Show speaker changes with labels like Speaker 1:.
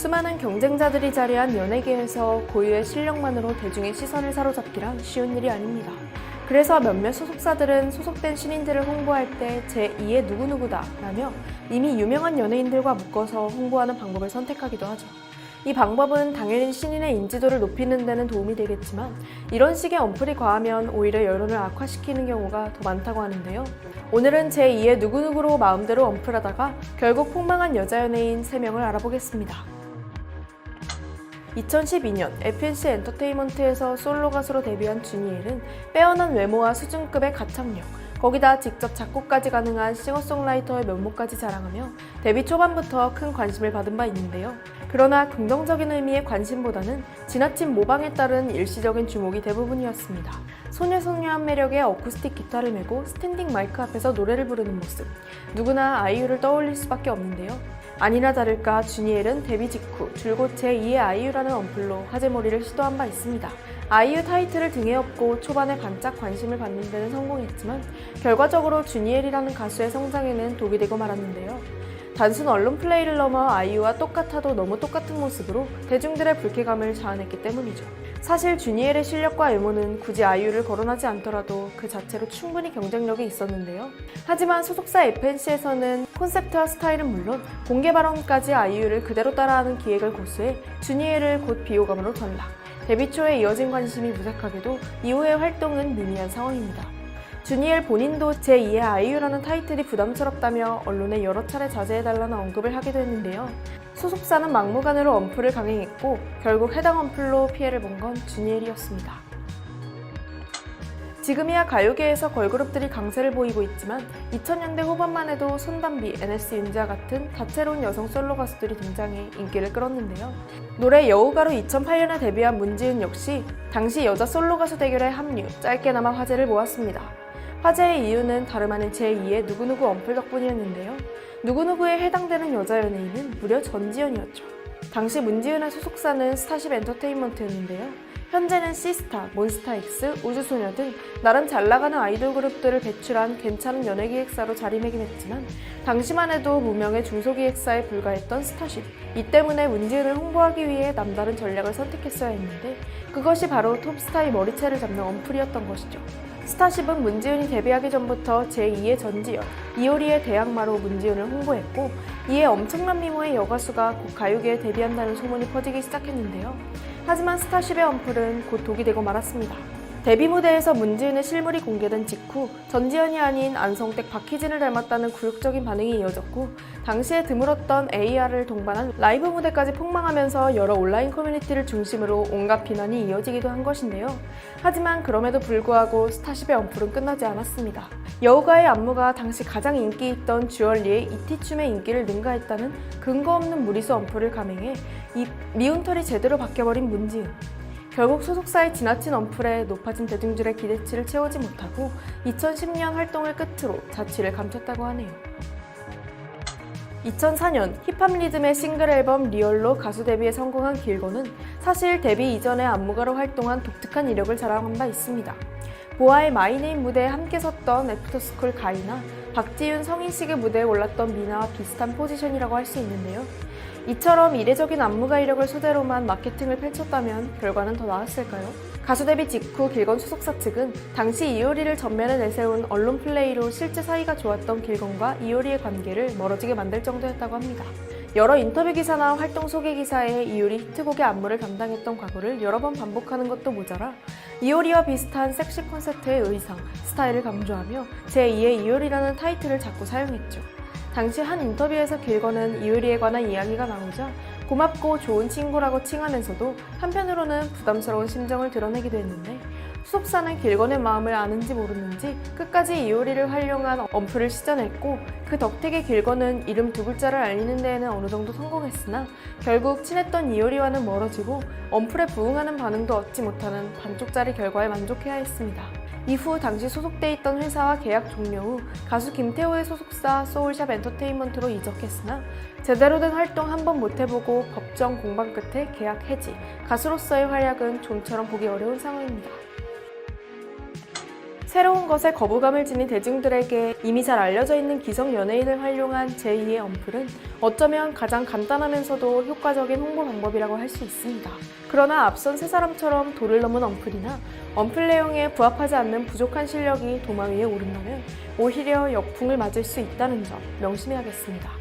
Speaker 1: 수많은 경쟁자들이 자리한 연예계에서 고유의 실력만으로 대중의 시선을 사로잡기란 쉬운 일이 아닙니다. 그래서 몇몇 소속사들은 소속된 신인들을 홍보할 때 제2의 누구누구다 라며 이미 유명한 연예인들과 묶어서 홍보하는 방법을 선택하기도 하죠. 이 방법은 당연히 신인의 인지도를 높이는 데는 도움이 되겠지만 이런 식의 언플이 과하면 오히려 여론을 악화시키는 경우가 더 많다고 하는데요. 오늘은 제2의 누구누구로 마음대로 언플하다가 결국 폭망한 여자 연예인 3명을 알아보겠습니다. 2012년 FNC 엔터테인먼트에서 솔로 가수로 데뷔한 주니엘은 빼어난 외모와 수준급의 가창력, 거기다 직접 작곡까지 가능한 싱어송라이터의 면모까지 자랑하며 데뷔 초반부터 큰 관심을 받은 바 있는데요. 그러나 긍정적인 의미의 관심보다는 지나친 모방에 따른 일시적인 주목이 대부분이었습니다. 소녀소녀한 매력의 어쿠스틱 기타를 메고 스탠딩 마이크 앞에서 노래를 부르는 모습, 누구나 아이유를 떠올릴 수밖에 없는데요. 아니나 다를까 주니엘은 데뷔 직후 줄곧 제2의 아이유라는 언플로 화제몰이를 시도한 바 있습니다. 아이유 타이틀을 등에 업고 초반에 반짝 관심을 받는 데는 성공했지만 결과적으로 주니엘이라는 가수의 성장에는 독이 되고 말았는데요. 단순 언론 플레이를 넘어 아이유와 똑같아도 너무 똑같은 모습으로 대중들의 불쾌감을 자아냈기 때문이죠. 사실 주니엘의 실력과 외모는 굳이 아이유를 거론하지 않더라도 그 자체로 충분히 경쟁력이 있었는데요. 하지만 소속사 FNC에서는 콘셉트와 스타일은 물론 공개 발언까지 아이유를 그대로 따라하는 기획을 고수해 주니엘을 곧 비호감으로 전락. 데뷔 초에 이어진 관심이 무색하게도 이후의 활동은 미미한 상황입니다. 주니엘 본인도 제2의 아이유라는 타이틀이 부담스럽다며 언론에 여러 차례 자제해달라는 언급을 하기도 했는데요. 소속사는 막무가내로 언플을 강행했고 결국 해당 언플로 피해를 본 건 주니엘이었습니다. 지금이야 가요계에서 걸그룹들이 강세를 보이고 있지만 2000년대 후반만 해도 손담비, NS 윤지아 같은 다채로운 여성 솔로 가수들이 등장해 인기를 끌었는데요. 노래 여우가로 2008년에 데뷔한 문지은 역시 당시 여자 솔로 가수 대결에 합류, 짧게나마 화제를 모았습니다. 화제의 이유는 다름 아닌 제2의 누구누구 언플 덕분이었는데요. 누구누구에 해당되는 여자 연예인은 무려 전지현이었죠. 당시 문지은의 소속사는 스타쉽 엔터테인먼트였는데요. 현재는 시스타, 몬스타엑스, 우주소녀 등 나름 잘나가는 아이돌 그룹들을 배출한 괜찮은 연예기획사로 자리매김했지만 당시만 해도 무명의 중소기획사에 불과했던 스타쉽. 이 때문에 문지은을 홍보하기 위해 남다른 전략을 선택했어야 했는데 그것이 바로 톱스타의 머리채를 잡는 언플이었던 것이죠. 스타쉽은 문지은이 데뷔하기 전부터 제2의 전지현, 이효리의 대항마로 문지은을 홍보했고 이에 엄청난 미모의 여가수가 곧 가요계에 데뷔한다는 소문이 퍼지기 시작했는데요. 하지만 스타쉽의 언플은 곧 독이 되고 말았습니다. 데뷔 무대에서 문지은의 실물이 공개된 직후 전지현이 아닌 안성댁 박희진을 닮았다는 굴욕적인 반응이 이어졌고 당시에 드물었던 AR을 동반한 라이브 무대까지 폭망하면서 여러 온라인 커뮤니티를 중심으로 온갖 비난이 이어지기도 한 것인데요. 하지만 그럼에도 불구하고 스타쉽의 언플은 끝나지 않았습니다. 여우가의 안무가 당시 가장 인기 있던 주얼리의 이티춤의 인기를 능가했다는 근거 없는 무리수 언플을 감행해 이 미운 털이 제대로 박혀버린 문지은. 결국 소속사의 지나친 언플에 높아진 대중들의 기대치를 채우지 못하고 2010년 활동을 끝으로 자취를 감췄다고 하네요. 2004년 힙합 리듬의 싱글 앨범 리얼로 가수 데뷔에 성공한 길건은 사실 데뷔 이전에 안무가로 활동한 독특한 이력을 자랑한 바 있습니다. 보아의 마이네임 무대에 함께 섰던 애프터스쿨 가이나 박지윤 성인식의 무대에 올랐던 미나와 비슷한 포지션이라고 할 수 있는데요. 이처럼 이례적인 안무가 이력을 소재로만 마케팅을 펼쳤다면 결과는 더 나았을까요? 가수 데뷔 직후 길건 소속사 측은 당시 이효리를 전면에 내세운 언론 플레이로 실제 사이가 좋았던 길건과 이효리의 관계를 멀어지게 만들 정도였다고 합니다. 여러 인터뷰 기사나 활동 소개 기사에 이효리 히트곡의 안무를 담당했던 과거를 여러 번 반복하는 것도 모자라 이효리와 비슷한 섹시 콘셉트의 의상, 스타일을 강조하며 제2의 이효리라는 타이틀을 자꾸 사용했죠. 당시 한 인터뷰에서 길건은 이효리에 관한 이야기가 나오자 고맙고 좋은 친구라고 칭하면서도 한편으로는 부담스러운 심정을 드러내기도 했는데 소속사는 길건의 마음을 아는지 모르는지 끝까지 이효리를 활용한 언플을 시전했고 그 덕택에 길건은 이름 두 글자를 알리는 데에는 어느 정도 성공했으나 결국 친했던 이효리와는 멀어지고 언플에 부응하는 반응도 얻지 못하는 반쪽짜리 결과에 만족해야 했습니다. 이후 당시 소속돼 있던 회사와 계약 종료 후 가수 김태호의 소속사 소울샵 엔터테인먼트로 이적했으나 제대로 된 활동 한 번 못해보고 법정 공방 끝에 계약 해지, 가수로서의 활약은 좀처럼 보기 어려운 상황입니다. 새로운 것에 거부감을 지닌 대중들에게 이미 잘 알려져 있는 기성 연예인을 활용한 제2의 언플은 어쩌면 가장 간단하면서도 효과적인 홍보 방법이라고 할 수 있습니다. 그러나 앞선 세 사람처럼 도를 넘은 언플이나 언플 내용에 부합하지 않는 부족한 실력이 도마 위에 오른다면 오히려 역풍을 맞을 수 있다는 점 명심해야겠습니다.